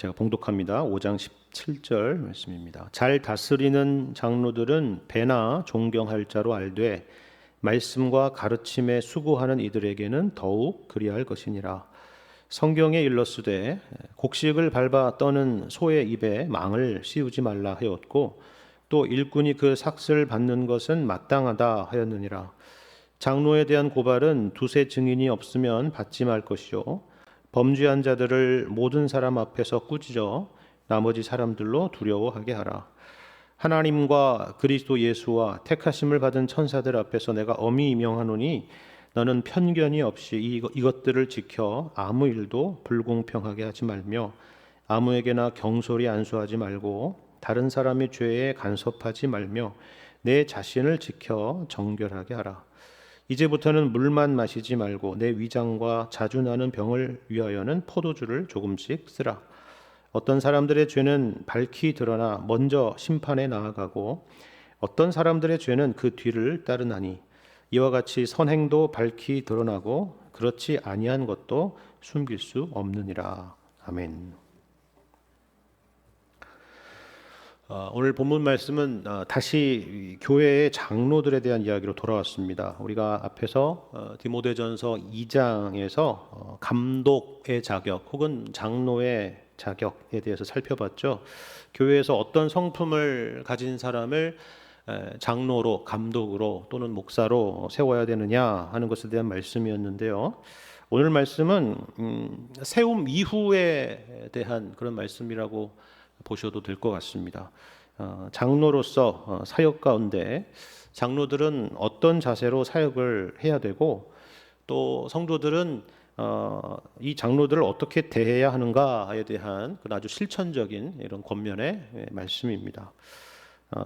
제가 봉독합니다. 5장 17절 말씀입니다. 잘 다스리는 장로들은 배나 존경할 자로 알되 말씀과 가르침에 수고하는 이들에게는 더욱 그리할 것이니라. 성경에 일렀으되 곡식을 밟아 떠는 소의 입에 망을 씌우지 말라 하였고 또 일꾼이 그 삭슬 받는 것은 마땅하다 하였느니라. 장로에 대한 고발은 두세 증인이 없으면 받지 말 것이요 범죄한 자들을 모든 사람 앞에서 꾸짖어 나머지 사람들로 두려워하게 하라. 하나님과 그리스도 예수와 택하심을 받은 천사들 앞에서 내가 엄히 명하노니 너는 편견이 없이 이것들을 지켜 아무 일도 불공평하게 하지 말며 아무에게나 경솔히 안수하지 말고 다른 사람의 죄에 간섭하지 말며 내 자신을 지켜 정결하게 하라. 이제부터는 물만 마시지 말고 내 위장과 자주 나는 병을 위하여는 포도주를 조금씩 쓰라. 어떤 사람들의 죄는 밝히 드러나 먼저 심판에 나아가고 어떤 사람들의 죄는 그 뒤를 따르나니 이와 같이 선행도 밝히 드러나고 그렇지 아니한 것도 숨길 수 없느니라. 아멘. 오늘 본문 말씀은 다시 교회의 장로들에 대한 이야기로 돌아왔습니다. 우리가 앞에서 디모데전서 2장에서 감독의 자격 혹은 장로의 자격에 대해서 살펴봤죠. 교회에서 어떤 성품을 가진 사람을 장로로, 감독으로 또는 목사로 세워야 되느냐 하는 것에 대한 말씀이었는데요. 오늘 말씀은 세움 이후에 대한 그런 말씀이라고 보셔도 될 것 같습니다. 장로로서 사역 가운데 장로들은 어떤 자세로 사역을 해야 되고 또 성도들은 이 장로들을 어떻게 대해야 하는가에 대한 아주 실천적인 이런 권면의 말씀입니다.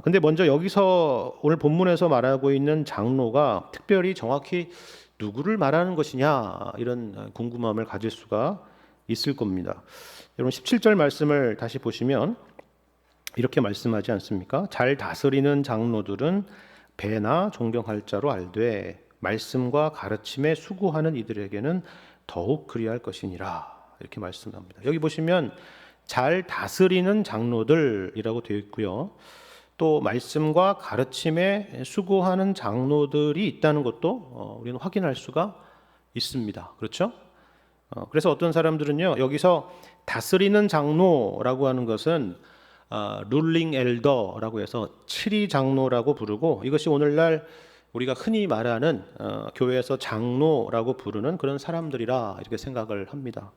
근데 먼저 여기서 오늘 본문에서 말하고 있는 장로가 특별히 정확히 누구를 말하는 것이냐 이런 궁금함을 가질 수가 있을 겁니다. 여러분 17절 말씀을 다시 보시면 이렇게 말씀하지 않습니까? 잘 다스리는 장로들은 배나 존경할 자로 알되 말씀과 가르침에 수고하는 이들에게는 더욱 그리할 것이니라 이렇게 말씀합니다. 여기 보시면 잘 다스리는 장로들이라고 되어 있고요. 또 말씀과 가르침에 수고하는 장로들이 있다는 것도 우리는 확인할 수가 있습니다. 그렇죠? 그래서 어떤 사람들은요 여기서 다스리는 장로라고 하는 것은 룰링 엘더라고 해서 칠위 장로라고 부르고 이것이 오늘날 우리가 흔히 말하는 교회에서 장로라고 부르는 그런 사람들이라 이렇게 생각을 합니다.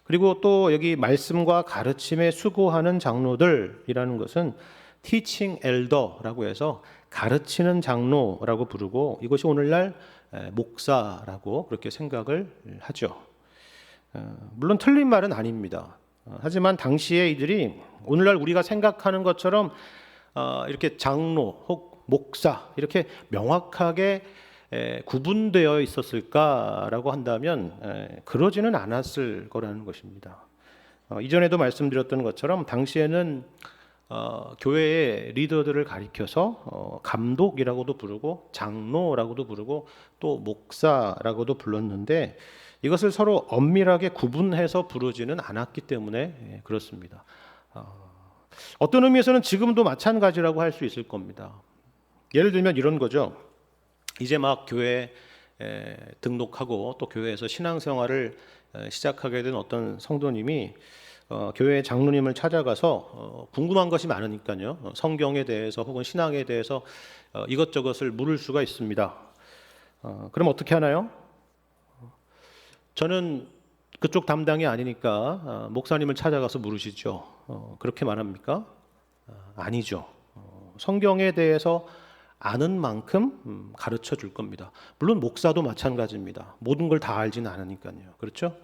그리고 또 여기 말씀과 가르침에 수고하는 장로들이라는 것은 teaching elder라고 해서 가르치는 장로라고 부르고 이것이 오늘날 목사라고 그렇게 생각을 하죠. 물론 틀린 말은 아닙니다. 하지만 당시에 이들이 오늘날 우리가 생각하는 것처럼 이렇게 장로 혹 목사 이렇게 명확하게 구분되어 있었을까라고 한다면 그러지는 않았을 거라는 것입니다. 이전에도 말씀드렸던 것처럼 당시에는 교회의 리더들을 가리켜서 감독이라고도 부르고 장로라고도 부르고 또 목사라고도 불렀는데 이것을 서로 엄밀하게 구분해서 부르지는 않았기 때문에 그렇습니다. 어떤 의미에서는 지금도 마찬가지라고 할 수 있을 겁니다. 예를 들면 이런 거죠. 이제 막 교회에 등록하고 또 교회에서 신앙생활을 시작하게 된 어떤 성도님이 교회 장로님을 찾아가서 궁금한 것이 많으니까요. 성경에 대해서 혹은 신앙에 대해서 이것저것을 물을 수가 있습니다. 그럼 어떻게 하나요? 저는 그쪽 담당이 아니니까 목사님을 찾아가서 물으시죠. 그렇게 말합니까? 아니죠. 성경에 대해서 아는 만큼 가르쳐 줄 겁니다. 물론 목사도 마찬가지입니다. 모든 걸 다 알지는 않으니까요. 그렇죠?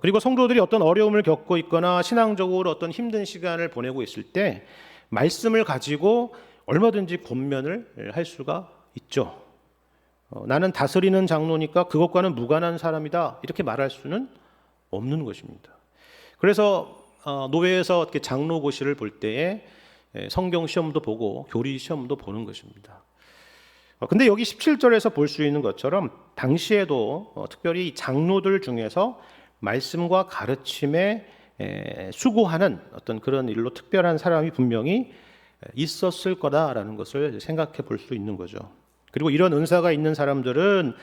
그리고 성도들이 어떤 어려움을 겪고 있거나 신앙적으로 어떤 힘든 시간을 보내고 있을 때 말씀을 가지고 얼마든지 권면을 할 수가 있죠. 나는 다스리는 장로니까 그것과는 무관한 사람이다 이렇게 말할 수는 없는 것입니다. 그래서 노회에서 이렇게 장로고시를 볼 때에 성경 시험도 보고 교리 시험도 보는 것입니다. 근데 여기 17절에서 볼 수 있는 것처럼 당시에도 특별히 장로들 중에서 말씀과 가르침에 수고하는 어떤 그런 일로 특별한 사람이 분명히 있었을 거다라는 것을 생각해 볼 수 있는 거죠. 그리고 이런 은사가 있는 사람들은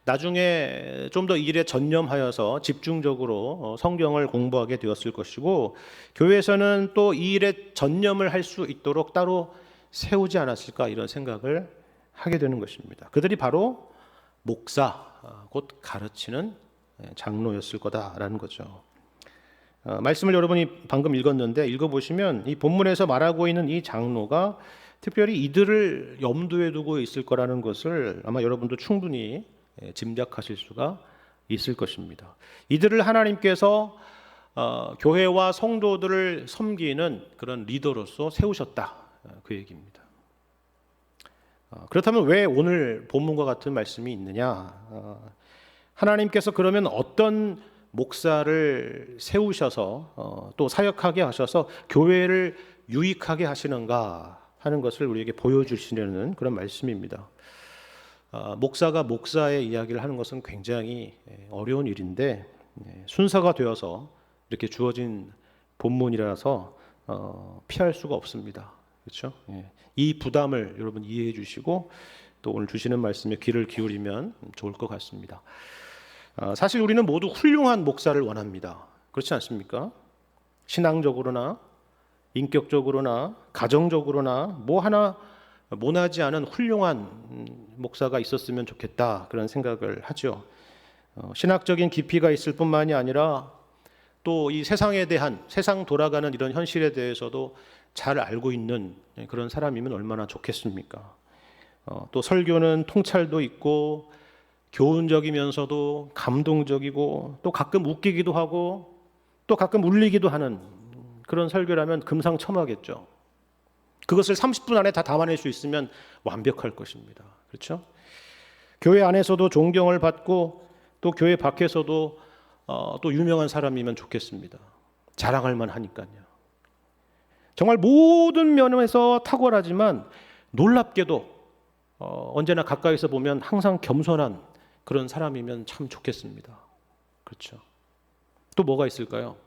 나중에 좀 더 일에 전념하여서 집중적으로 성경을 공부하게 되었을 것이고, 교회에서는 또 이 일에 전념을 할 수 있도록 따로 세우지 않았을까, 이런 생각을 하게 되는 것입니다. 그들이 바로 목사, 곧 가르치는 장로였을 거다라는 거죠. 말씀을 여러분이 방금 읽었는데, 읽어보시면 이 본문에서 말하고 있는 이 장로가 특별히 이들을 염두에 두고 있을 거라는 것을 아마 여러분도 충분히 짐작하실 수가 있을 것입니다. 이들을 하나님께서 교회와 성도들을 섬기는 그런 리더로서 세우셨다, 그 얘기입니다. 그렇다면 왜 오늘 본문과 같은 말씀이 있느냐? 하나님께서 그러면 어떤 목사를 세우셔서 또 사역하게 하셔서 교회를 유익하게 하시는가 하는 것을 우리에게 보여주시려는 그런 말씀입니다. 목사가 목사의 이야기를 하는 것은 굉장히 어려운 일인데, 순서가 되어서 이렇게 주어진 본문이라서 피할 수가 없습니다. 그렇죠? 이 부담을 여러분 이해해 주시고 또 오늘 주시는 말씀에 귀를 기울이면 좋을 것 같습니다. 사실 우리는 모두 훌륭한 목사를 원합니다. 그렇지 않습니까? 신앙적으로나 인격적으로나 가정적으로나 뭐 하나 모나지 않은 훌륭한 목사가 있었으면 좋겠다, 그런 생각을 하죠. 신학적인 깊이가 있을 뿐만이 아니라 또 이 세상에 대한, 세상 돌아가는 이런 현실에 대해서도 잘 알고 있는 그런 사람이면 얼마나 좋겠습니까? 또 설교는 통찰도 있고 교훈적이면서도 감동적이고 또 가끔 웃기기도 하고 또 가끔 울리기도 하는 그런 설교라면 금상첨화겠죠. 그것을 30분 안에 다 담아낼 수 있으면 완벽할 것입니다. 그렇죠? 교회 안에서도 존경을 받고 또 교회 밖에서도 또 유명한 사람이면 좋겠습니다. 자랑할 만하니까요. 정말 모든 면에서 탁월하지만 놀랍게도 언제나 가까이서 보면 항상 겸손한 그런 사람이면 참 좋겠습니다. 그렇죠? 또 뭐가 있을까요?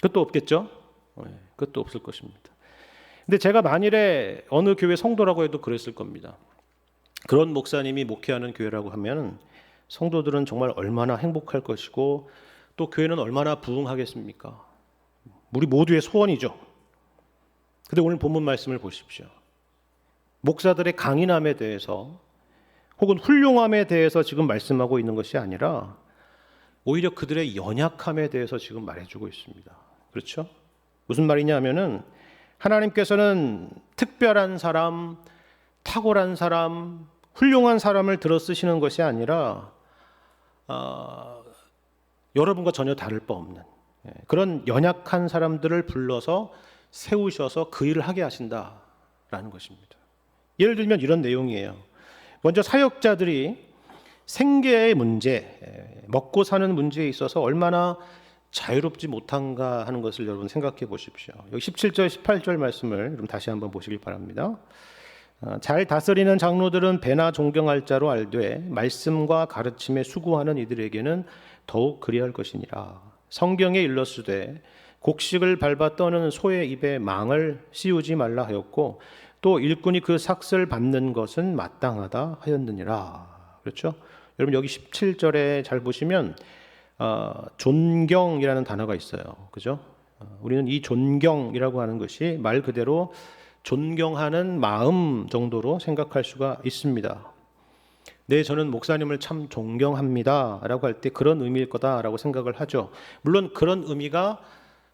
그것도 없겠죠? 그것도 없을 것입니다. 근데 제가 만일에 어느 교회 성도라고 해도 그랬을 겁니다. 그런 목사님이 목회하는 교회라고 하면 성도들은 정말 얼마나 행복할 것이고 또 교회는 얼마나 부흥하겠습니까? 우리 모두의 소원이죠. 근데 오늘 본문 말씀을 보십시오. 목사들의 강인함에 대해서 혹은 훌륭함에 대해서 지금 말씀하고 있는 것이 아니라 오히려 그들의 연약함에 대해서 지금 말해주고 있습니다. 그렇죠? 무슨 말이냐 하면은 하나님께서는 특별한 사람, 탁월한 사람, 훌륭한 사람을 들어 쓰시는 것이 아니라 여러분과 전혀 다를 바 없는 그런 연약한 사람들을 불러서 세우셔서 그 일을 하게 하신다라는 것입니다. 예를 들면 이런 내용이에요. 먼저 사역자들이 생계의 문제, 먹고 사는 문제에 있어서 얼마나 자유롭지 못한가 하는 것을 여러분 생각해 보십시오. 여기 17절, 18절 말씀을 좀 다시 한번 보시길 바랍니다. 잘 다스리는 장로들은 배나 존경할 자로 알되 말씀과 가르침에 수고하는 이들에게는 더욱 그리할 것이니라. 성경에 일렀으되 곡식을 밟아 떠는 소의 입에 망을 씌우지 말라 하였고 또 일꾼이 그 삭슬 받는 것은 마땅하다 하였느니라. 그렇죠? 여러분 여기 17절에 잘 보시면 존경이라는 단어가 있어요. 그죠? 우리는 이 존경이라고 하는 것이 말 그대로 존경하는 마음 정도로 생각할 수가 있습니다. 네, 저는 목사님을 참 존경합니다 라고 할 때 그런 의미일 거다라고 생각을 하죠. 물론 그런 의미가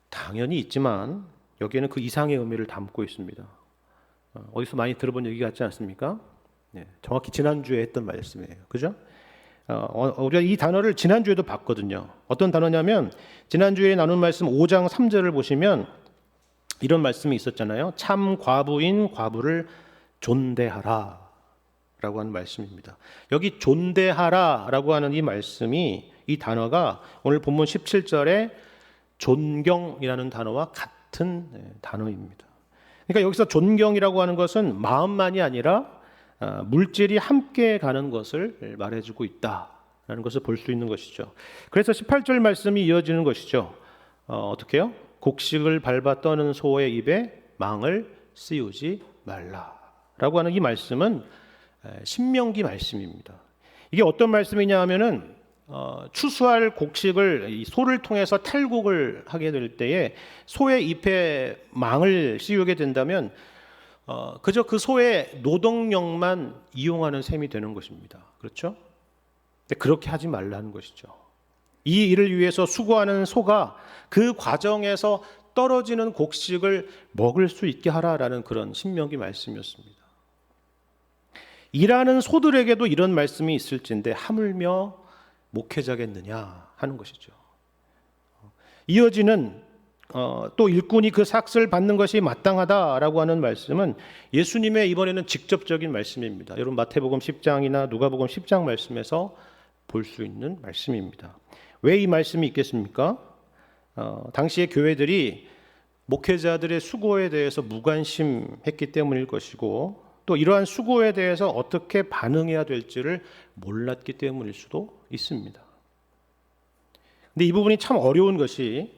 당연히 있지만 여기에는 그 이상의 의미를 담고 있습니다. 어디서 많이 들어본 얘기 같지 않습니까? 네, 정확히 지난주에 했던 말씀이에요. 그죠? 우리가 이 단어를 지난주에도 봤거든요. 어떤 단어냐면 지난주에 나눈 말씀 5장 3절을 보시면 이런 말씀이 있었잖아요. 참 과부인 과부를 존대하라 라고 하는 말씀입니다. 여기 존대하라 라고 하는 이 말씀이, 이 단어가 오늘 본문 17절에 존경이라는 단어와 같은 단어입니다. 그러니까 여기서 존경이라고 하는 것은 마음만이 아니라 물질이 함께 가는 것을 말해주고 있다라는 것을 볼 수 있는 것이죠. 그래서 18절 말씀이 이어지는 것이죠. 어떻게 해요? 곡식을 밟아 떠는 소의 입에 망을 씌우지 말라라고 하는 이 말씀은 신명기 말씀입니다. 이게 어떤 말씀이냐 하면은 추수할 곡식을 이 소를 통해서 탈곡을 하게 될 때에 소의 잎에 망을 씌우게 된다면 그저 그 소의 노동력만 이용하는 셈이 되는 것입니다. 그렇죠? 근데 그렇게 하지 말라는 것이죠. 이 일을 위해서 수고하는 소가 그 과정에서 떨어지는 곡식을 먹을 수 있게 하라라는 그런 신명기 말씀이었습니다. 일하는 소들에게도 이런 말씀이 있을진데 하물며 목회자겠느냐 하는 것이죠. 이어지는 또 일꾼이 그 삭을 받는 것이 마땅하다라고 하는 말씀은 예수님의 이번에는 직접적인 말씀입니다. 여러분 마태복음 10장이나 누가복음 10장 말씀에서 볼 수 있는 말씀입니다. 왜 이 말씀이 있겠습니까? 당시의 교회들이 목회자들의 수고에 대해서 무관심했기 때문일 것이고 또 이러한 수고에 대해서 어떻게 반응해야 될지를 몰랐기 때문일 수도 있습니다. 근데 이 부분이 참 어려운 것이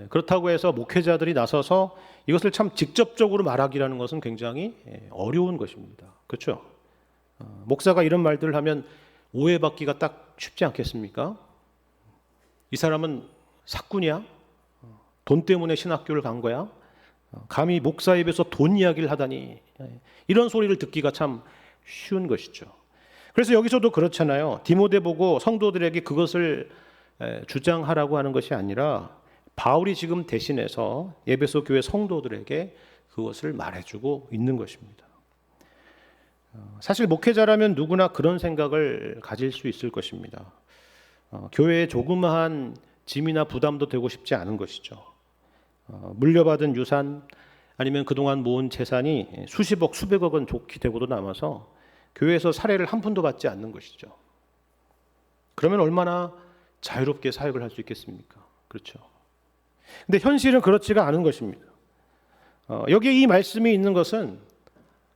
그렇다고 해서 목회자들이 나서서 이것을 참 직접적으로 말하기라는 것은 굉장히 어려운 것입니다. 그렇죠? 목사가 이런 말들을 하면 오해받기가 딱 쉽지 않겠습니까? 이 사람은 사꾼이야? 돈 때문에 신학교를 간 거야? 감히 목사 입에서 돈 이야기를 하다니, 이런 소리를 듣기가 참 쉬운 것이죠. 그래서 여기서도 그렇잖아요. 디모데 보고 성도들에게 그것을 주장하라고 하는 것이 아니라 바울이 지금 대신해서 에베소 교회 성도들에게 그것을 말해주고 있는 것입니다. 사실 목회자라면 누구나 그런 생각을 가질 수 있을 것입니다. 교회에 조그마한 짐이나 부담도 되고 싶지 않은 것이죠. 물려받은 유산 아니면 그동안 모은 재산이 수십억 수백억 원 좋게 되고도 남아서 교회에서 사례를 한 푼도 받지 않는 것이죠. 그러면 얼마나 자유롭게 사역을 할 수 있겠습니까? 그렇죠. 근데 현실은 그렇지가 않은 것입니다. 여기에 이 말씀이 있는 것은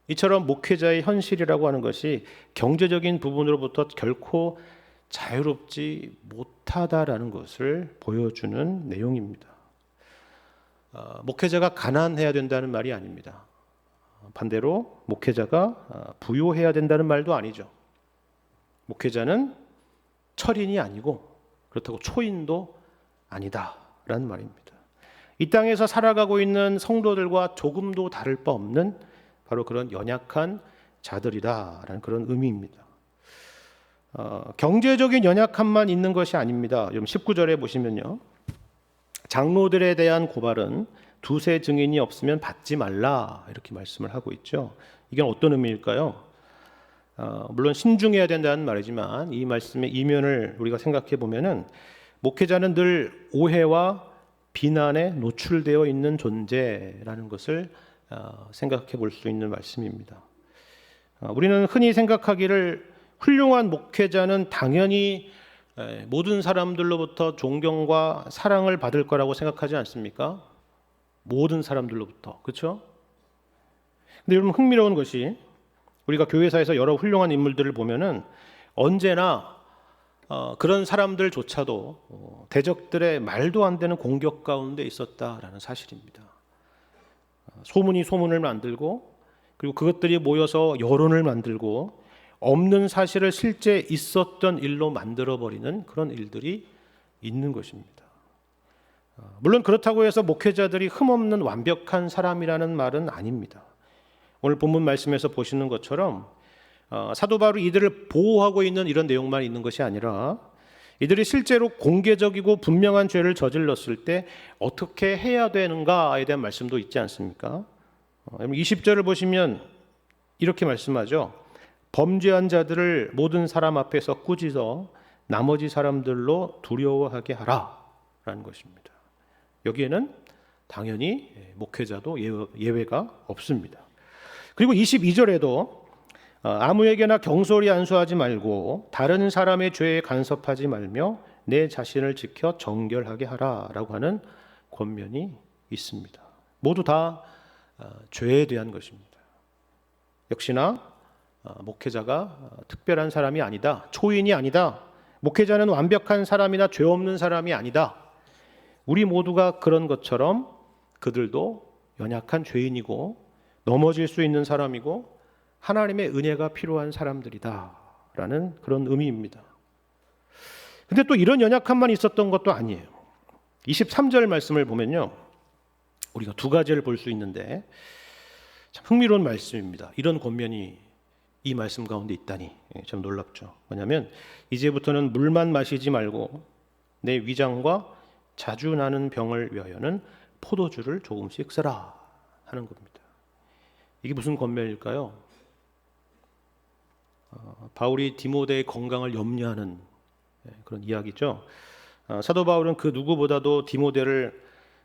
이처럼 목회자의 현실이라고 하는 것이 경제적인 부분으로부터 결코 자유롭지 못하다라는 것을 보여주는 내용입니다. 목회자가 가난해야 된다는 말이 아닙니다. 반대로 목회자가 부유해야 된다는 말도 아니죠. 목회자는 철인이 아니고 그렇다고 초인도 아니다라는 말입니다. 이 땅에서 살아가고 있는 성도들과 조금도 다를 바 없는 바로 그런 연약한 자들이다라는 그런 의미입니다. 경제적인 연약함만 있는 것이 아닙니다. 19절에 보시면요. 장로들에 대한 고발은 두세 증인이 없으면 받지 말라 이렇게 말씀을 하고 있죠. 이게 어떤 의미일까요? 물론 신중해야 된다는 말이지만 이 말씀의 이면을 우리가 생각해 보면은 목회자는 늘 오해와 비난에 노출되어 있는 존재라는 것을 생각해 볼 수 있는 말씀입니다. 우리는 흔히 생각하기를 훌륭한 목회자는 당연히 모든 사람들로부터 존경과 사랑을 받을 거라고 생각하지 않습니까? 모든 사람들로부터. 그렇죠? 근데 여러분 흥미로운 것이 우리가 교회사에서 여러 훌륭한 인물들을 보면은 언제나 그런 사람들조차도 대적들의 말도 안 되는 공격 가운데 있었다라는 사실입니다. 소문이 소문을 만들고 그리고 그것들이 모여서 여론을 만들고 없는 사실을 실제 있었던 일로 만들어버리는 그런 일들이 있는 것입니다. 물론 그렇다고 해서 목회자들이 흠없는 완벽한 사람이라는 말은 아닙니다. 오늘 본문 말씀에서 보시는 것처럼 사도 바울이 이들을 보호하고 있는 이런 내용만 있는 것이 아니라 이들이 실제로 공개적이고 분명한 죄를 저질렀을 때 어떻게 해야 되는가에 대한 말씀도 있지 않습니까? 20절을 보시면 이렇게 말씀하죠. 범죄한 자들을 모든 사람 앞에서 꾸짖어 나머지 사람들로 두려워하게 하라 라는 것입니다. 여기에는 당연히 목회자도 예외가 없습니다. 그리고 22절에도 아무에게나 경솔히 안수하지 말고 다른 사람의 죄에 간섭하지 말며 내 자신을 지켜 정결하게 하라라고 하는 권면이 있습니다. 모두 다 죄에 대한 것입니다. 역시나 목회자가 특별한 사람이 아니다. 초인이 아니다. 목회자는 완벽한 사람이나 죄 없는 사람이 아니다. 우리 모두가 그런 것처럼 그들도 연약한 죄인이고 넘어질 수 있는 사람이고 하나님의 은혜가 필요한 사람들이다라는 그런 의미입니다. 근데 또 이런 연약함만 있었던 것도 아니에요. 23절 말씀을 보면요, 우리가 두 가지를 볼 수 있는데 참 흥미로운 말씀입니다. 이런 권면이 이 말씀 가운데 있다니 참 놀랍죠. 뭐냐면 이제부터는 물만 마시지 말고 내 위장과 자주 나는 병을 위하여는 포도주를 조금씩 쓰라 하는 겁니다. 이게 무슨 권면일까요? 바울이 디모데의 건강을 염려하는 그런 이야기죠. 사도 바울은 그 누구보다도 디모데를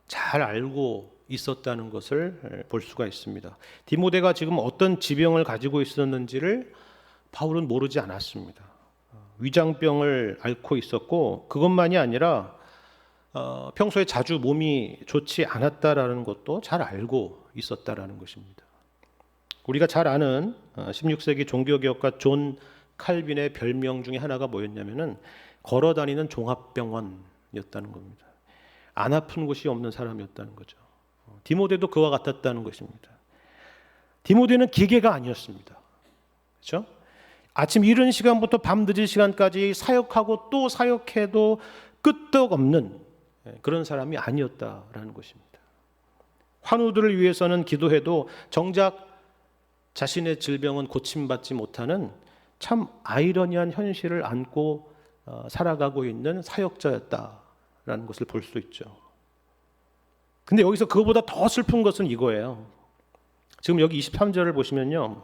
잘 알고 있었다는 것을 볼 수가 있습니다. 디모데가 지금 어떤 지병을 가지고 있었는지를 바울은 모르지 않았습니다. 위장병을 앓고 있었고 그것만이 아니라 평소에 자주 몸이 좋지 않았다라는 것도 잘 알고 있었다라는 것입니다. 우리가 잘 아는 16세기 종교개혁가 존 칼빈의 별명 중에 하나가 뭐였냐면은 걸어다니는 종합병원이었다는 겁니다. 안 아픈 곳이 없는 사람이었다는 거죠. 디모데도 그와 같았다는 것입니다. 디모데는 기계가 아니었습니다. 그렇죠? 아침 이른 시간부터 밤 늦은 시간까지 사역하고 또 사역해도 끄떡없는 그런 사람이 아니었다라는 것입니다. 환우들을 위해서는 기도해도 정작 자신의 질병은 고침받지 못하는 참 아이러니한 현실을 안고 살아가고 있는 사역자였다라는 것을 볼 수 있죠. 근데 여기서 그거보다 더 슬픈 것은 이거예요. 지금 여기 23절을 보시면요,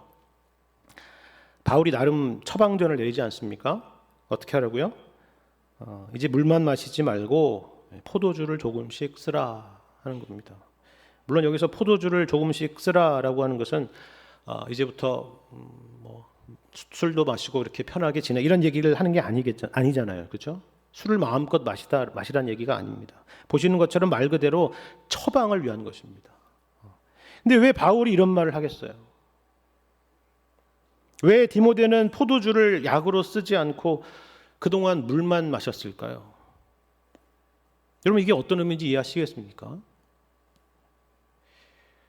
바울이 나름 처방전을 내리지 않습니까? 어떻게 하라고요? 이제 물만 마시지 말고 포도주를 조금씩 쓰라 하는 겁니다. 물론 여기서 포도주를 조금씩 쓰라라고 하는 것은 이제부터 술도 마시고 이렇게 편하게 지내 이런 얘기를 하는 게 아니잖아요. 그렇죠? 술을 마음껏 마시라는 얘기가 아닙니다. 보시는 것처럼 말 그대로 처방을 위한 것입니다. 근데 왜 바울이 이런 말을 하겠어요? 왜 디모데는 포도주를 약으로 쓰지 않고 그동안 물만 마셨을까요? 여러분, 이게 어떤 의미인지 이해하시겠습니까?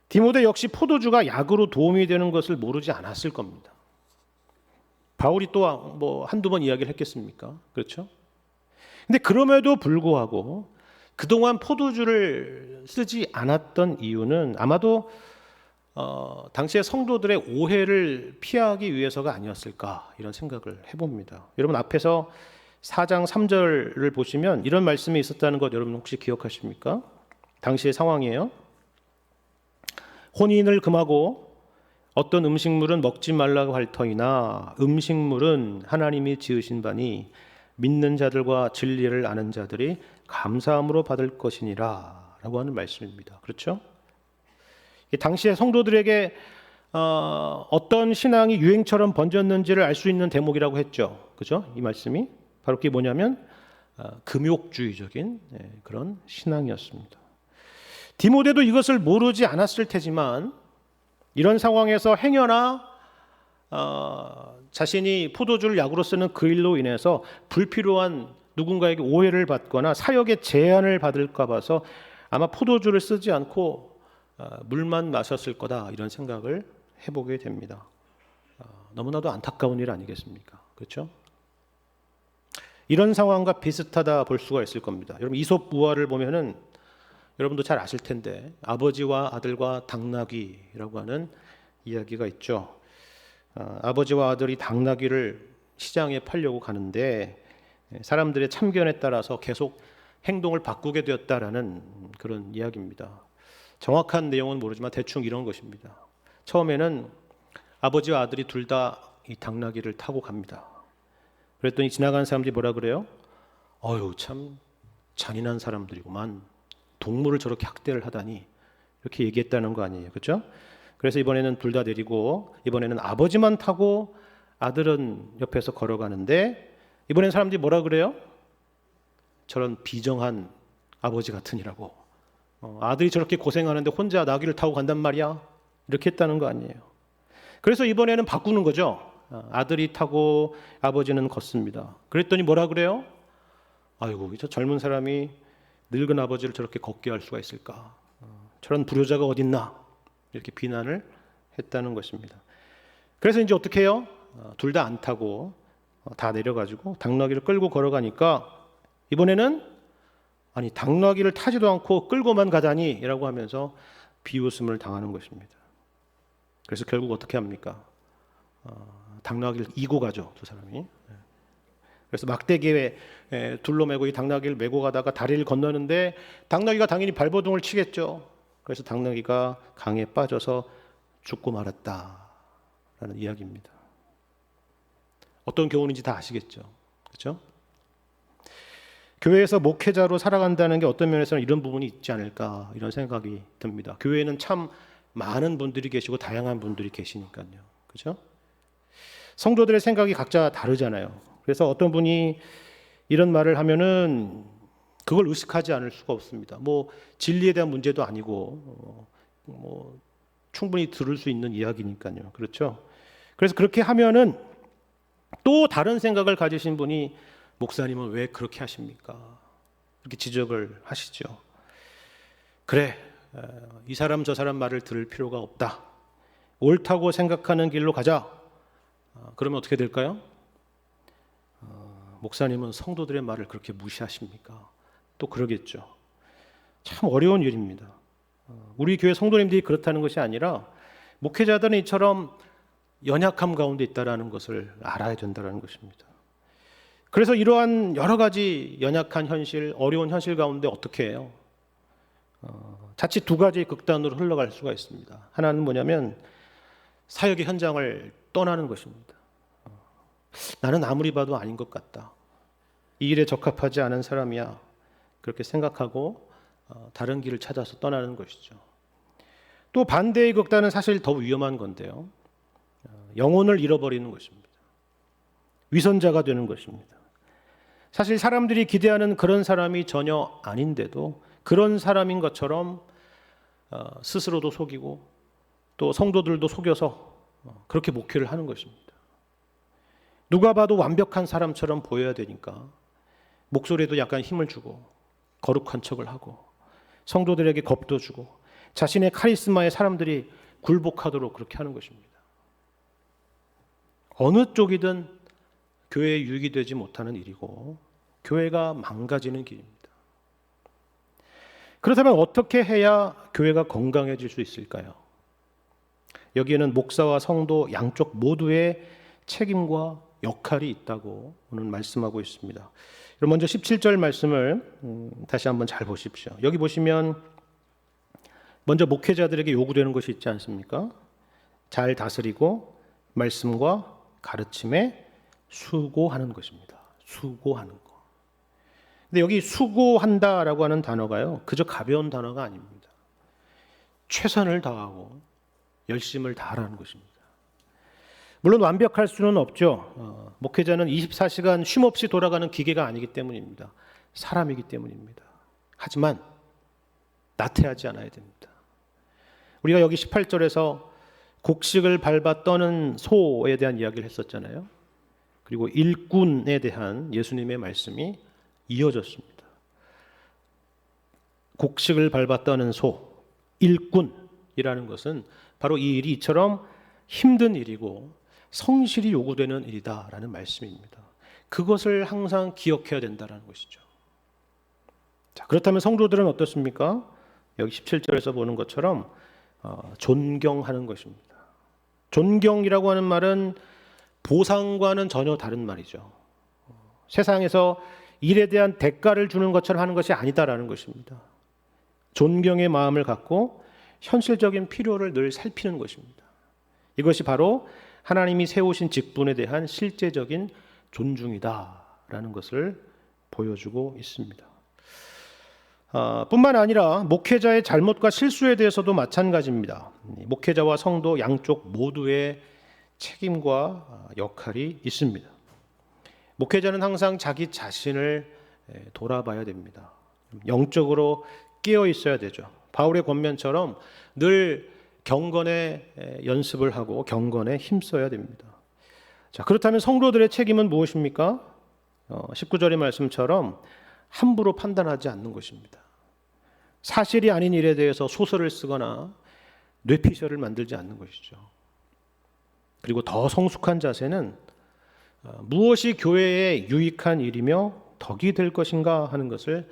디모데 역시 포도주가 약으로 도움이 되는 것을 모르지 않았을 겁니다. 바울이 또 한두 번 이야기를 했겠습니까? 그렇죠? 근데 그럼에도 불구하고 그동안 포도주를 쓰지 않았던 이유는 아마도 당시의 성도들의 오해를 피하기 위해서가 아니었을까 이런 생각을 해봅니다. 여러분, 앞에서 4장 3절을 보시면 이런 말씀이 있었다는 것 여러분 혹시 기억하십니까? 당시의 상황이에요. 혼인을 금하고 어떤 음식물은 먹지 말라고 할 터이나 음식물은 하나님이 지으신 바니 믿는 자들과 진리를 아는 자들이 감사함으로 받을 것이니라 라고 하는 말씀입니다. 그렇죠? 당시의 성도들에게 어떤 신앙이 유행처럼 번졌는지를 알 수 있는 대목이라고 했죠. 그죠? 이 말씀이 바로 그게 뭐냐면 금욕주의적인 그런 신앙이었습니다. 디모데도 이것을 모르지 않았을 테지만 이런 상황에서 행여나 자신이 포도주를 약으로 쓰는 그 일로 인해서 불필요한 누군가에게 오해를 받거나 사역의 제한을 받을까 봐서 아마 포도주를 쓰지 않고 물만 마셨을 거다 이런 생각을 해보게 됩니다. 너무나도 안타까운 일 아니겠습니까? 그렇죠? 이런 상황과 비슷하다 볼 수가 있을 겁니다. 여러분, 이솝 우화를 보면은 여러분도 잘 아실 텐데 아버지와 아들과 당나귀라고 하는 이야기가 있죠. 아버지와 아들이 당나귀를 시장에 팔려고 가는데 사람들의 참견에 따라서 계속 행동을 바꾸게 되었다라는 그런 이야기입니다. 정확한 내용은 모르지만 대충 이런 것입니다. 처음에는 아버지와 아들이 둘 다 이 당나귀를 타고 갑니다. 그랬더니 지나가는 사람들이 뭐라 그래요? 어휴, 참 잔인한 사람들이구만. 동물을 저렇게 학대를 하다니, 이렇게 얘기했다는 거 아니에요. 그렇죠? 그래서 이번에는 둘 다 내리고 이번에는 아버지만 타고 아들은 옆에서 걸어가는데 이번엔 사람들이 뭐라 그래요? 저런 비정한 아버지 같으니라고. 아들이 저렇게 고생하는데 혼자 나귀를 타고 간단 말이야. 이렇게 했다는 거 아니에요. 그래서 이번에는 바꾸는 거죠. 아들이 타고 아버지는 걷습니다. 그랬더니 뭐라 그래요? 아이고, 저 젊은 사람이 늙은 아버지를 저렇게 걷게 할 수가 있을까? 저런 불효자가 어딨나? 이렇게 비난을 했다는 것입니다. 그래서 이제 어떻게 해요? 둘 다 안 타고 다 내려가지고 당나귀를 끌고 걸어가니까 이번에는 아니 당나귀를 타지도 않고 끌고만 가다니 라고 하면서 비웃음을 당하는 것입니다. 그래서 결국 어떻게 합니까? 당나귀를 이고 가죠, 두 사람이. 그래서 막대기에 둘로 매고 이 당나귀를 메고 가다가 다리를 건너는데 당나귀가 당연히 발버둥을 치겠죠. 그래서 당나귀가 강에 빠져서 죽고 말았다라는 이야기입니다. 어떤 교훈인지 다 아시겠죠, 그렇죠? 교회에서 목회자로 살아간다는 게 어떤 면에서는 이런 부분이 있지 않을까 이런 생각이 듭니다. 교회에는 참 많은 분들이 계시고 다양한 분들이 계시니까요, 그렇죠? 성도들의 생각이 각자 다르잖아요. 그래서 어떤 분이 이런 말을 하면은 그걸 의식하지 않을 수가 없습니다. 뭐 진리에 대한 문제도 아니고 뭐 충분히 들을 수 있는 이야기니까요, 그렇죠? 그래서 그렇게 하면은 또 다른 생각을 가지신 분이 목사님은 왜 그렇게 하십니까? 이렇게 지적을 하시죠. 그래, 이 사람 저 사람 말을 들을 필요가 없다. 옳다고 생각하는 길로 가자. 그러면 어떻게 될까요? 목사님은 성도들의 말을 그렇게 무시하십니까? 또 그러겠죠. 참 어려운 일입니다. 우리 교회 성도님들이 그렇다는 것이 아니라 목회자들은 이처럼 연약함 가운데 있다는 것을 알아야 된다는 것입니다. 그래서 이러한 여러 가지 연약한 현실, 어려운 현실 가운데 어떻게 해요? 자칫 두 가지 극단으로 흘러갈 수가 있습니다. 하나는 뭐냐면 사역의 현장을 떠나는 것입니다. 나는 아무리 봐도 아닌 것 같다. 이 일에 적합하지 않은 사람이야. 그렇게 생각하고 다른 길을 찾아서 떠나는 것이죠. 또 반대의 극단은 사실 더 위험한 건데요. 영혼을 잃어버리는 것입니다. 위선자가 되는 것입니다. 사실 사람들이 기대하는 그런 사람이 전혀 아닌데도 그런 사람인 것처럼 스스로도 속이고 또 성도들도 속여서 그렇게 목회를 하는 것입니다. 누가 봐도 완벽한 사람처럼 보여야 되니까 목소리에도 약간 힘을 주고 거룩한 척을 하고 성도들에게 겁도 주고 자신의 카리스마에 사람들이 굴복하도록 그렇게 하는 것입니다. 어느 쪽이든 교회에 유익이 되지 못하는 일이고 교회가 망가지는 길입니다. 그렇다면 어떻게 해야 교회가 건강해질 수 있을까요? 여기에는 목사와 성도 양쪽 모두의 책임과 역할이 있다고 오늘 말씀하고 있습니다. 그럼 먼저 17절 말씀을 다시 한번 잘 보십시오. 여기 보시면 먼저 목회자들에게 요구되는 것이 있지 않습니까? 잘 다스리고 말씀과 가르침에 수고하는 것입니다. 수고하는 것. 근데 여기 수고한다라고 하는 단어가요, 그저 가벼운 단어가 아닙니다. 최선을 다하고 열심을 다하라는 것입니다. 물론 완벽할 수는 없죠. 목회자는 24시간 쉼없이 돌아가는 기계가 아니기 때문입니다. 사람이기 때문입니다. 하지만 나태하지 않아야 됩니다. 우리가 여기 18절에서 곡식을 밟아 떠는 소에 대한 이야기를 했었잖아요. 그리고 일꾼에 대한 예수님의 말씀이 이어졌습니다. 곡식을 밟아 떠는 소, 일꾼이라는 것은 바로 이 일이 이처럼 힘든 일이고 성실이 요구되는 일이다라는 말씀입니다. 그것을 항상 기억해야 된다는 것이죠. 자, 그렇다면 성도들은 어떻습니까? 여기 17절에서 보는 것처럼 존경하는 것입니다. 존경이라고 하는 말은 보상과는 전혀 다른 말이죠. 세상에서 일에 대한 대가를 주는 것처럼 하는 것이 아니다라는 것입니다. 존경의 마음을 갖고 현실적인 필요를 늘 살피는 것입니다. 이것이 바로 하나님이 세우신 직분에 대한 실제적인 존중이다라는 것을 보여주고 있습니다. 뿐만 아니라 목회자의 잘못과 실수에 대해서도 마찬가지입니다. 목회자와 성도 양쪽 모두의 책임과 역할이 있습니다. 목회자는 항상 자기 자신을 돌아봐야 됩니다. 영적으로 깨어 있어야 되죠. 바울의 권면처럼 늘 경건의 연습을 하고 경건에 힘써야 됩니다. 자, 그렇다면 성도들의 책임은 무엇입니까? 19절의 말씀처럼 함부로 판단하지 않는 것입니다. 사실이 아닌 일에 대해서 소설을 쓰거나 뇌피셜을 만들지 않는 것이죠. 그리고 더 성숙한 자세는 무엇이 교회에 유익한 일이며 덕이 될 것인가 하는 것을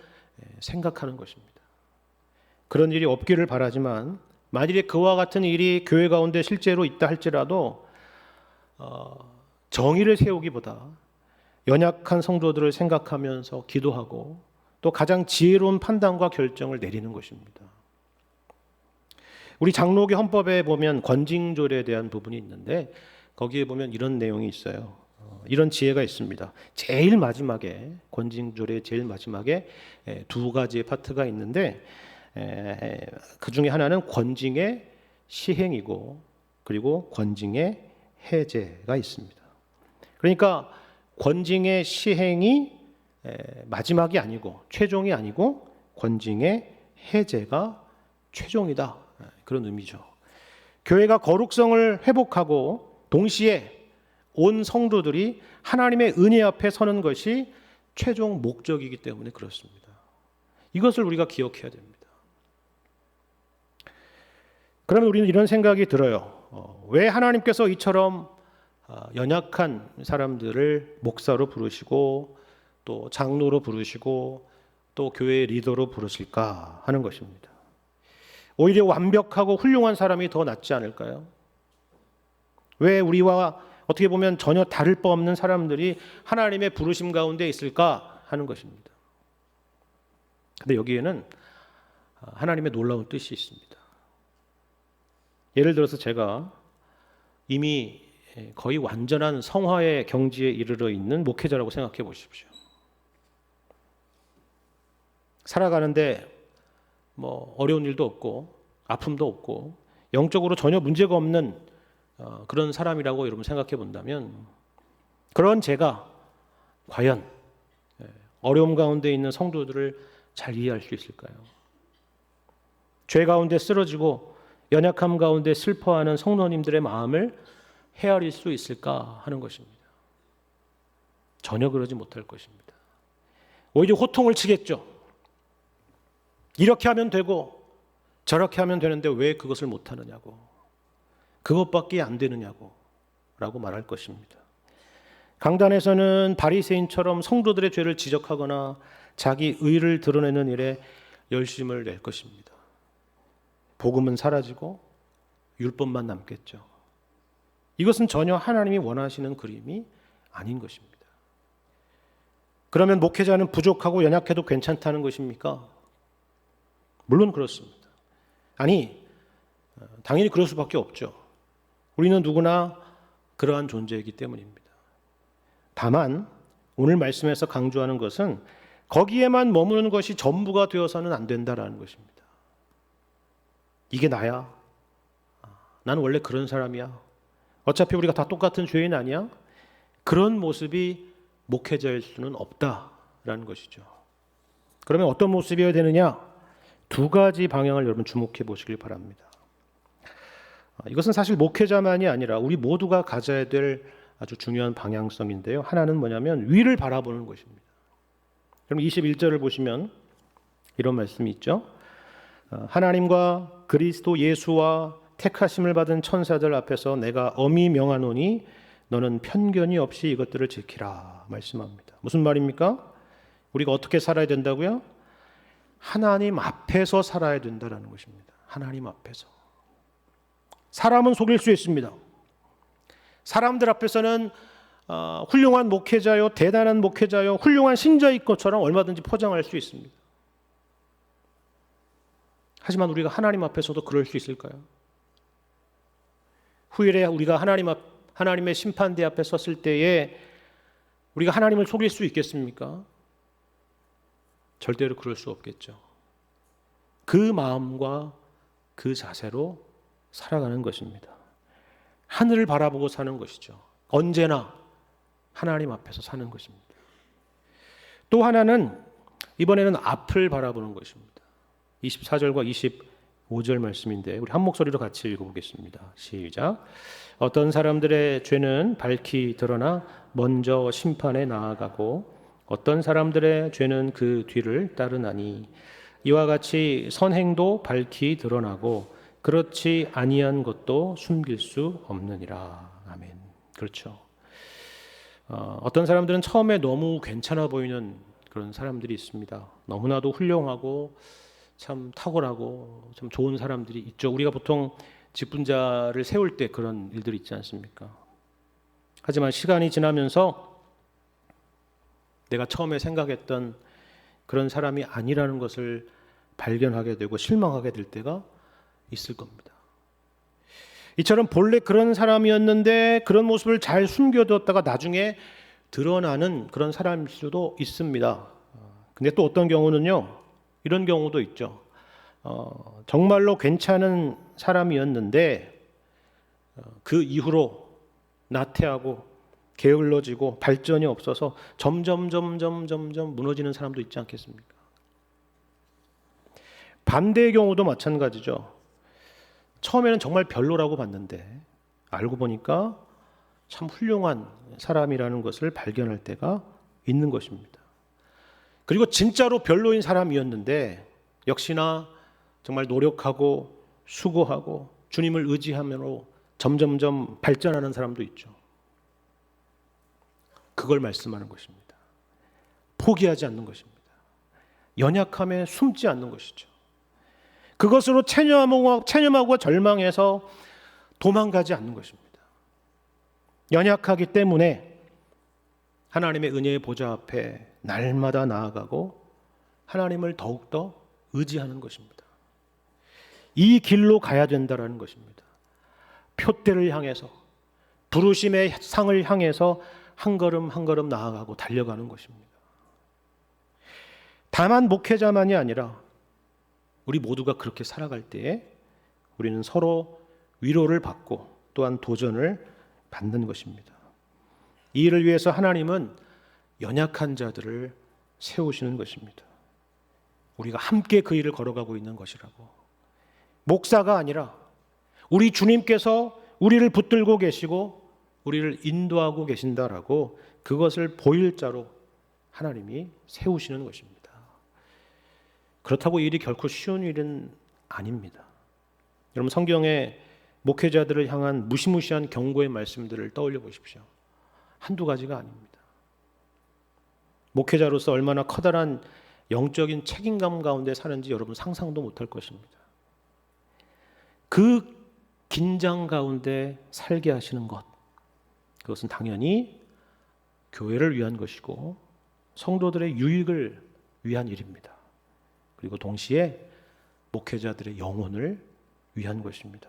생각하는 것입니다. 그런 일이 없기를 바라지만 만일에 그와 같은 일이 교회 가운데 실제로 있다 할지라도 정의를 세우기보다 연약한 성도들을 생각하면서 기도하고 또 가장 지혜로운 판단과 결정을 내리는 것입니다. 우리 장로교 헌법에 보면 권징졸에 대한 부분이 있는데 거기에 보면 이런 내용이 있어요. 이런 지혜가 있습니다. 제일 마지막에 권징졸의 제일 마지막에 두 가지의 파트가 있는데 그 중에 하나는 권징의 시행이고 그리고 권징의 해제가 있습니다. 그러니까 권징의 시행이 마지막이 아니고 최종이 아니고 권징의 해제가 최종이다. 그런 의미죠. 교회가 거룩성을 회복하고 동시에 온 성도들이 하나님의 은혜 앞에 서는 것이 최종 목적이기 때문에 그렇습니다. 이것을 우리가 기억해야 됩니다. 그러면 우리는 이런 생각이 들어요. 왜 하나님께서 이처럼 연약한 사람들을 목사로 부르시고 또 장로로 부르시고 또 교회 리더로 부르실까 하는 것입니다. 오히려 완벽하고 훌륭한 사람이 더 낫지 않을까요? 왜 우리와 어떻게 보면 전혀 다를 바 없는 사람들이 하나님의 부르심 가운데 있을까 하는 것입니다. 근데 여기에는 하나님의 놀라운 뜻이 있습니다. 예를 들어서 제가 이미 거의 완전한 성화의 경지에 이르러 있는 목회자라고 생각해 보십시오. 살아가는데 뭐 어려운 일도 없고 아픔도 없고 영적으로 전혀 문제가 없는 그런 사람이라고 여러분 생각해 본다면 그런 제가 과연 어려움 가운데 있는 성도들을 잘 이해할 수 있을까요? 죄 가운데 쓰러지고 연약함 가운데 슬퍼하는 성도님들의 마음을 헤아릴 수 있을까 하는 것입니다. 전혀 그러지 못할 것입니다. 오히려 호통을 치겠죠. 이렇게 하면 되고 저렇게 하면 되는데 왜 그것을 못하느냐고, 그것밖에 안 되느냐고 라고 말할 것입니다. 강단에서는 바리새인처럼 성도들의 죄를 지적하거나 자기 의를 드러내는 일에 열심을 낼 것입니다. 복음은 사라지고 율법만 남겠죠. 이것은 전혀 하나님이 원하시는 그림이 아닌 것입니다. 그러면 목회자는 부족하고 연약해도 괜찮다는 것입니까? 물론 그렇습니다. 아니, 당연히 그럴 수밖에 없죠. 우리는 누구나 그러한 존재이기 때문입니다. 다만 오늘 말씀에서 강조하는 것은 거기에만 머무는 것이 전부가 되어서는 안 된다라는 것입니다. 이게 나야. 나는 원래 그런 사람이야. 어차피 우리가 다 똑같은 죄인 아니야? 그런 모습이 목회자일 수는 없다라는 것이죠. 그러면 어떤 모습이어야 되느냐? 두 가지 방향을 여러분 주목해 보시길 바랍니다. 이것은 사실 목회자만이 아니라 우리 모두가 가져야 될 아주 중요한 방향성인데요. 하나는 뭐냐면 위를 바라보는 것입니다. 그럼 21절을 보시면 이런 말씀이 있죠. 하나님과 그리스도 예수와 택하심을 받은 천사들 앞에서 내가 엄히 명하노니 너는 편견이 없이 이것들을 지키라 말씀합니다. 무슨 말입니까? 우리가 어떻게 살아야 된다고요? 하나님 앞에서 살아야 된다는 것입니다. 하나님 앞에서. 사람은 속일 수 있습니다. 사람들 앞에서는 훌륭한 목회자요, 대단한 목회자요, 훌륭한 신자일 것처럼 얼마든지 포장할 수 있습니다. 하지만 우리가 하나님 앞에서도 그럴 수 있을까요? 후일에 우리가 하나님의 심판대 앞에 섰을 때에 우리가 하나님을 속일 수 있겠습니까? 절대로 그럴 수 없겠죠. 그 마음과 그 자세로 살아가는 것입니다. 하늘을 바라보고 사는 것이죠. 언제나 하나님 앞에서 사는 것입니다. 또 하나는 이번에는 앞을 바라보는 것입니다. 24절과 25절 말씀인데 우리 한 목소리로 같이 읽어보겠습니다. 시작. 어떤 사람들의 죄는 밝히 드러나 먼저 심판에 나아가고 어떤 사람들의 죄는 그 뒤를 따르나니 이와 같이 선행도 밝히 드러나고 그렇지 아니한 것도 숨길 수 없느니라. 아멘. 그렇죠. 어떤 사람들은 처음에 너무 괜찮아 보이는 그런 사람들이 있습니다. 너무나도 훌륭하고 참 탁월하고 참 좋은 사람들이 있죠. 우리가 보통 직분자를 세울 때 그런 일들이 있지 않습니까? 하지만 시간이 지나면서 내가 처음에 생각했던 그런 사람이 아니라는 것을 발견하게 되고 실망하게 될 때가 있을 겁니다. 이처럼 본래 그런 사람이었는데 그런 모습을 잘 숨겨두었다가 나중에 드러나는 그런 사람일 수도 있습니다. 근데 또 어떤 경우는요, 이런 경우도 있죠. 정말로 괜찮은 사람이었는데 그 이후로 나태하고 게을러지고 발전이 없어서 점점 무너지는 사람도 있지 않겠습니까? 반대의 경우도 마찬가지죠. 처음에는 정말 별로라고 봤는데 알고 보니까 참 훌륭한 사람이라는 것을 발견할 때가 있는 것입니다. 그리고 진짜로 별로인 사람이었는데 역시나 정말 노력하고 수고하고 주님을 의지하므로 점점점 발전하는 사람도 있죠. 그걸 말씀하는 것입니다. 포기하지 않는 것입니다. 연약함에 숨지 않는 것이죠. 그것으로 체념하고 절망해서 도망가지 않는 것입니다. 연약하기 때문에 하나님의 은혜의 보좌 앞에 날마다 나아가고 하나님을 더욱더 의지하는 것입니다. 이 길로 가야 된다는 것입니다. 표대를 향해서 부르심의 상을 향해서 한 걸음 한 걸음 나아가고 달려가는 것입니다. 다만 목회자만이 아니라 우리 모두가 그렇게 살아갈 때에 우리는 서로 위로를 받고 또한 도전을 받는 것입니다. 이 일을 위해서 하나님은 연약한 자들을 세우시는 것입니다. 우리가 함께 그 일을 걸어가고 있는 것이라고. 목사가 아니라 우리 주님께서 우리를 붙들고 계시고 우리를 인도하고 계신다라고 그것을 보일 자로 하나님이 세우시는 것입니다. 그렇다고 이 일이 결코 쉬운 일은 아닙니다. 여러분 성경에 목회자들을 향한 무시무시한 경고의 말씀들을 떠올려 보십시오. 한두 가지가 아닙니다. 목회자로서 얼마나 커다란 영적인 책임감 가운데 사는지 여러분 상상도 못할 것입니다. 그 긴장 가운데 살게 하시는 것, 그것은 당연히 교회를 위한 것이고 성도들의 유익을 위한 일입니다. 그리고 동시에 목회자들의 영혼을 위한 것입니다.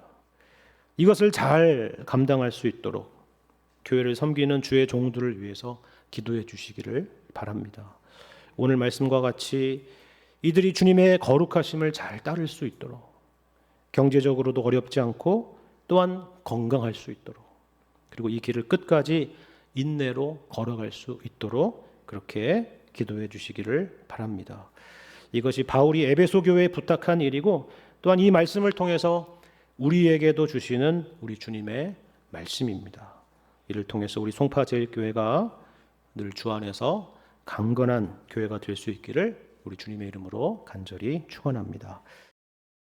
이것을 잘 감당할 수 있도록 교회를 섬기는 주의 종들을 위해서 기도해 주시기를 바랍니다. 오늘 말씀과 같이 이들이 주님의 거룩하심을 잘 따를 수 있도록 경제적으로도 어렵지 않고 또한 건강할 수 있도록 그리고 이 길을 끝까지 인내로 걸어갈 수 있도록 그렇게 기도해 주시기를 바랍니다. 이것이 바울이 에베소 교회에 부탁한 일이고 또한 이 말씀을 통해서 우리에게도 주시는 우리 주님의 말씀입니다. 이를 통해서 우리 송파제일교회가 늘 주 안에서 강건한 교회가 될 수 있기를 우리 주님의 이름으로 간절히 축원합니다.